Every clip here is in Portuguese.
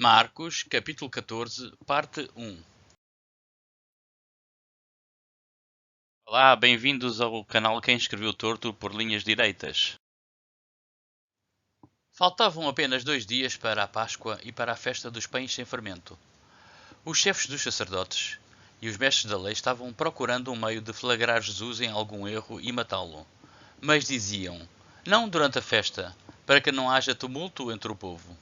Marcos, capítulo 14, parte 1. Olá, bem-vindos ao canal Quem Escreveu Torto por Linhas Direitas. Faltavam apenas 2 dias para a Páscoa e para a festa dos pães sem fermento. Os chefes dos sacerdotes e os mestres da lei estavam procurando um meio de flagrar Jesus em algum erro e matá-lo. Mas diziam, não durante a festa, para que não haja tumulto entre o povo.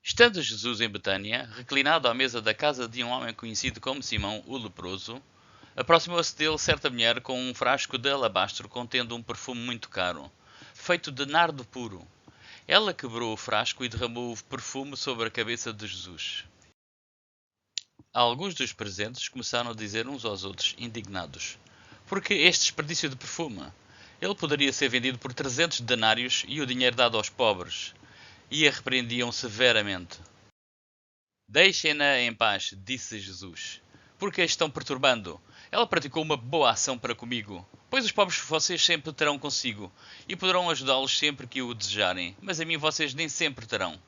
Estando Jesus em Betânia, reclinado à mesa da casa de um homem conhecido como Simão o leproso, aproximou-se dele certa mulher com um frasco de alabastro contendo um perfume muito caro, feito de nardo puro. Ela quebrou o frasco e derramou o perfume sobre a cabeça de Jesus. Alguns dos presentes começaram a dizer uns aos outros, indignados: por que este desperdício de perfume? Ele poderia ser vendido por 300 denários e o dinheiro dado aos pobres. E a repreendiam severamente. Deixem-na em paz, disse Jesus. Porque a estão perturbando? Ela praticou uma boa ação para comigo. Pois os pobres vocês sempre terão consigo, e poderão ajudá-los sempre que o desejarem, mas a mim vocês nem sempre terão.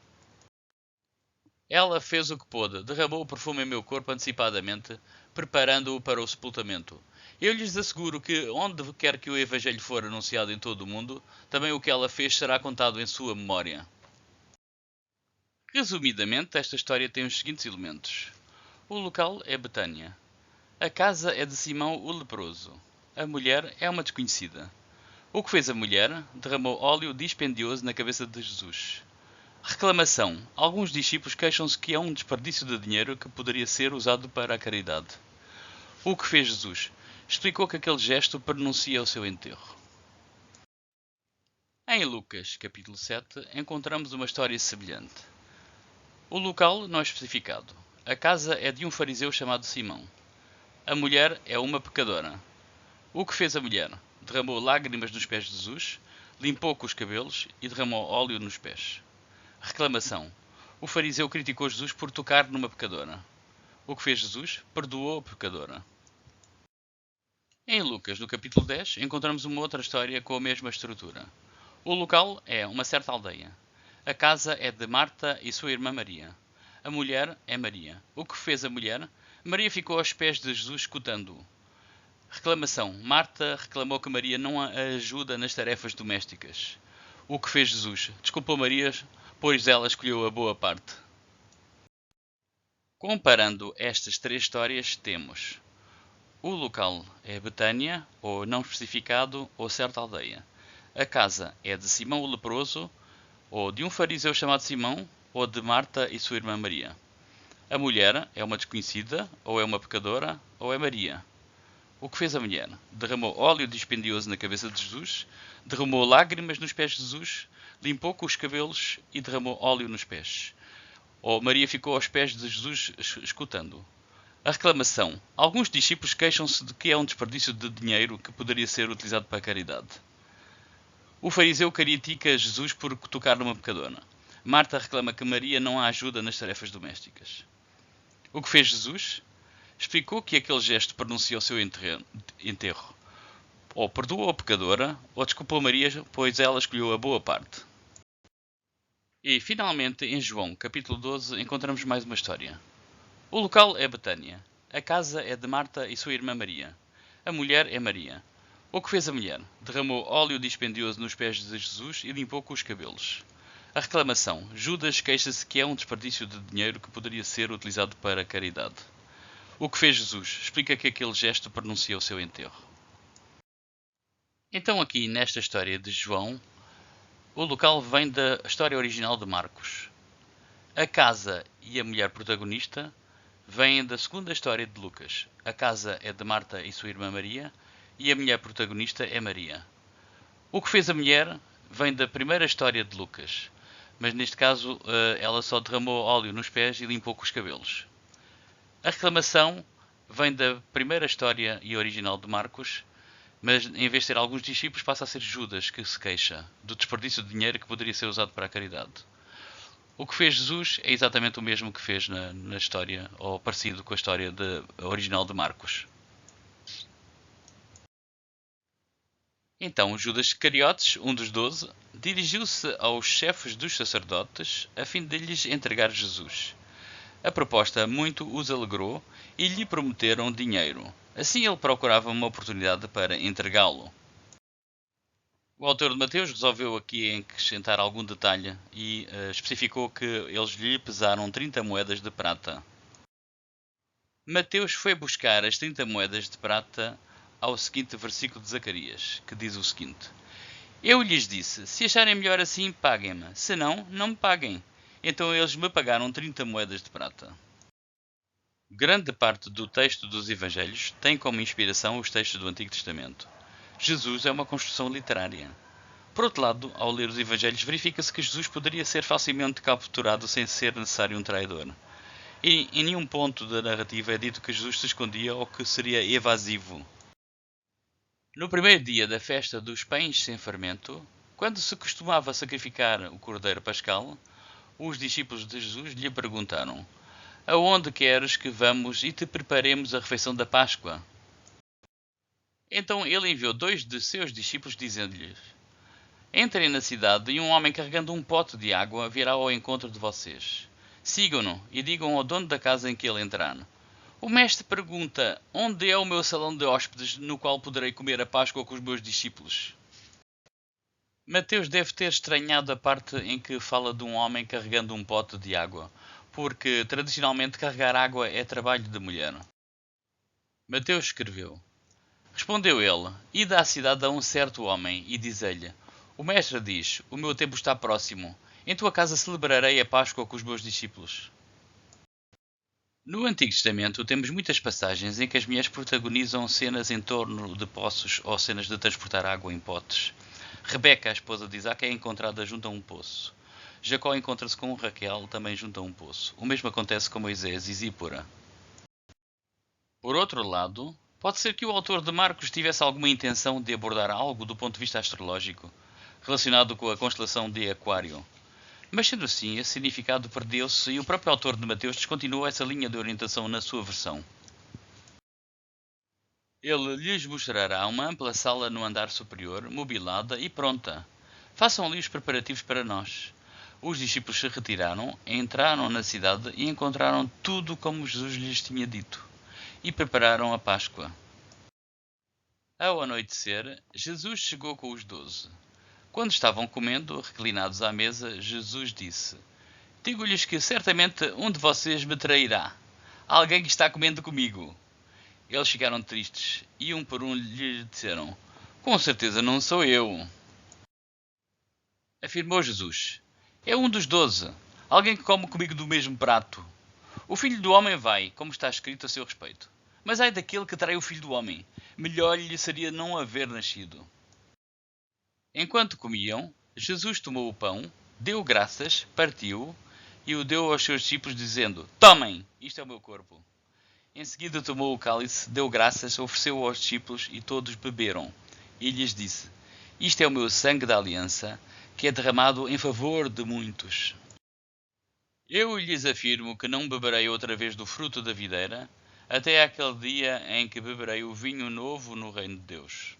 Ela fez o que pôde, derramou o perfume em meu corpo antecipadamente, preparando-o para o sepultamento. Eu lhes asseguro que, onde quer que o Evangelho for anunciado em todo o mundo, também o que ela fez será contado em sua memória. Resumidamente, esta história tem os seguintes elementos. O local é Betânia. A casa é de Simão o leproso. A mulher é uma desconhecida. O que fez a mulher? Derramou óleo dispendioso na cabeça de Jesus. Reclamação. Alguns discípulos queixam-se que é um desperdício de dinheiro que poderia ser usado para a caridade. O que fez Jesus? Explicou que aquele gesto pronuncia o seu enterro. Em Lucas, capítulo 7, encontramos uma história semelhante. O local não é especificado. A casa é de um fariseu chamado Simão. A mulher é uma pecadora. O que fez a mulher? Derramou lágrimas nos pés de Jesus, limpou com os cabelos e derramou óleo nos pés. Reclamação. O fariseu criticou Jesus por tocar numa pecadora. O que fez Jesus? Perdoou a pecadora. Em Lucas, no capítulo 10, encontramos uma outra história com a mesma estrutura. O local é uma certa aldeia. A casa é de Marta e sua irmã Maria. A mulher é Maria. O que fez a mulher? Maria ficou aos pés de Jesus escutando-o. Reclamação. Marta reclamou que Maria não a ajuda nas tarefas domésticas. O que fez Jesus? Desculpou Maria, pois ela escolheu a boa parte. Comparando estas 3 histórias, temos: o local é Betânia, ou não especificado, ou certa aldeia. A casa é de Simão o leproso, ou de um fariseu chamado Simão, ou de Marta e sua irmã Maria. A mulher é uma desconhecida, ou é uma pecadora, ou é Maria. O que fez a mulher? Derramou óleo dispendioso na cabeça de Jesus, derramou lágrimas nos pés de Jesus, limpou com os cabelos e derramou óleo nos pés. Ou Maria ficou aos pés de Jesus escutando. A reclamação. Alguns discípulos queixam-se de que é um desperdício de dinheiro que poderia ser utilizado para a caridade. O fariseu critica Jesus por tocar numa pecadora. Marta reclama que Maria não a ajuda nas tarefas domésticas. O que fez Jesus? Explicou que aquele gesto pronuncia o seu enterro. Ou perdoou a pecadora, ou desculpou Maria, pois ela escolheu a boa parte. E, finalmente, em João, capítulo 12, encontramos mais uma história. O local é Betânia. A casa é de Marta e sua irmã Maria. A mulher é Maria. O que fez a mulher? Derramou óleo dispendioso nos pés de Jesus e limpou com os cabelos. A reclamação. Judas queixa-se que é um desperdício de dinheiro que poderia ser utilizado para a caridade. O que fez Jesus? Explica que aquele gesto pronuncia o seu enterro. Então aqui nesta história de João, o local vem da história original de Marcos. A casa e a mulher protagonista vêm da segunda história de Lucas. A casa é de Marta e sua irmã Maria, e a mulher protagonista é Maria. O que fez a mulher vem da primeira história de Lucas, mas neste caso ela só derramou óleo nos pés e limpou com os cabelos. A reclamação vem da primeira história e original de Marcos, mas em vez de ser alguns discípulos passa a ser Judas que se queixa do desperdício de dinheiro que poderia ser usado para a caridade. O que fez Jesus é exatamente o mesmo que fez na história, ou parecido com a história original de Marcos. Então Judas Iscariotes, um dos 12, dirigiu-se aos chefes dos sacerdotes a fim de lhes entregar Jesus. A proposta muito os alegrou e lhe prometeram dinheiro. Assim ele procurava uma oportunidade para entregá-lo. O autor de Mateus resolveu aqui acrescentar algum detalhe e especificou que eles lhe pesaram 30 moedas de prata. Mateus foi buscar as 30 moedas de prata ao seguinte versículo de Zacarias, que diz o seguinte: Eu lhes disse, se acharem melhor assim, paguem-me, se não, não me paguem. Então eles me pagaram 30 moedas de prata. Grande parte do texto dos Evangelhos tem como inspiração os textos do Antigo Testamento. Jesus é uma construção literária. Por outro lado, ao ler os Evangelhos, verifica-se que Jesus poderia ser facilmente capturado sem ser necessário um traidor. E em nenhum ponto da narrativa é dito que Jesus se escondia ou que seria evasivo. No primeiro dia da festa dos pães sem fermento, quando se costumava sacrificar o cordeiro pascal, os discípulos de Jesus lhe perguntaram: Aonde queres que vamos e te preparemos a refeição da Páscoa? Então ele enviou 2 de seus discípulos, dizendo-lhes: Entrem na cidade e um homem carregando um pote de água virá ao encontro de vocês. Sigam-no e digam ao dono da casa em que ele entrar: O mestre pergunta: Onde é o meu salão de hóspedes no qual poderei comer a Páscoa com os meus discípulos? Mateus deve ter estranhado a parte em que fala de um homem carregando um pote de água, porque tradicionalmente carregar água é trabalho de mulher. Mateus escreveu: Respondeu ele: Ide à cidade a um certo homem e diz-lhe: O mestre diz: O meu tempo está próximo. Em tua casa celebrarei a Páscoa com os meus discípulos. No Antigo Testamento temos muitas passagens em que as mulheres protagonizam cenas em torno de poços ou cenas de transportar água em potes. Rebeca, a esposa de Isaac, é encontrada junto a um poço. Jacó encontra-se com Raquel, também junto a um poço. O mesmo acontece com Moisés e Zípora. Por outro lado, pode ser que o autor de Marcos tivesse alguma intenção de abordar algo do ponto de vista astrológico, relacionado com a constelação de Aquário. Mas sendo assim, esse significado perdeu-se e o próprio autor de Mateus descontinuou essa linha de orientação na sua versão. Ele lhes mostrará uma ampla sala no andar superior, mobilada e pronta. Façam ali os preparativos para nós. Os discípulos se retiraram, entraram na cidade e encontraram tudo como Jesus lhes tinha dito, e prepararam a Páscoa. Ao anoitecer, Jesus chegou com os 12. Quando estavam comendo, reclinados à mesa, Jesus disse: Digo-lhes que certamente um de vocês me trairá. Alguém que está comendo comigo. Eles ficaram tristes e um por um lhe disseram: Com certeza não sou eu. Afirmou Jesus: É um dos 12, alguém que come comigo do mesmo prato. O Filho do Homem vai, como está escrito a seu respeito. Mas ai daquele que trai o Filho do Homem. Melhor lhe seria não haver nascido. Enquanto comiam, Jesus tomou o pão, deu graças, partiu-o e o deu aos seus discípulos, dizendo: Tomem, isto é o meu corpo. Em seguida tomou o cálice, deu graças, ofereceu-o aos discípulos e todos beberam. E lhes disse: Isto é o meu sangue da aliança, que é derramado em favor de muitos. Eu lhes afirmo que não beberei outra vez do fruto da videira, até aquele dia em que beberei o vinho novo no reino de Deus.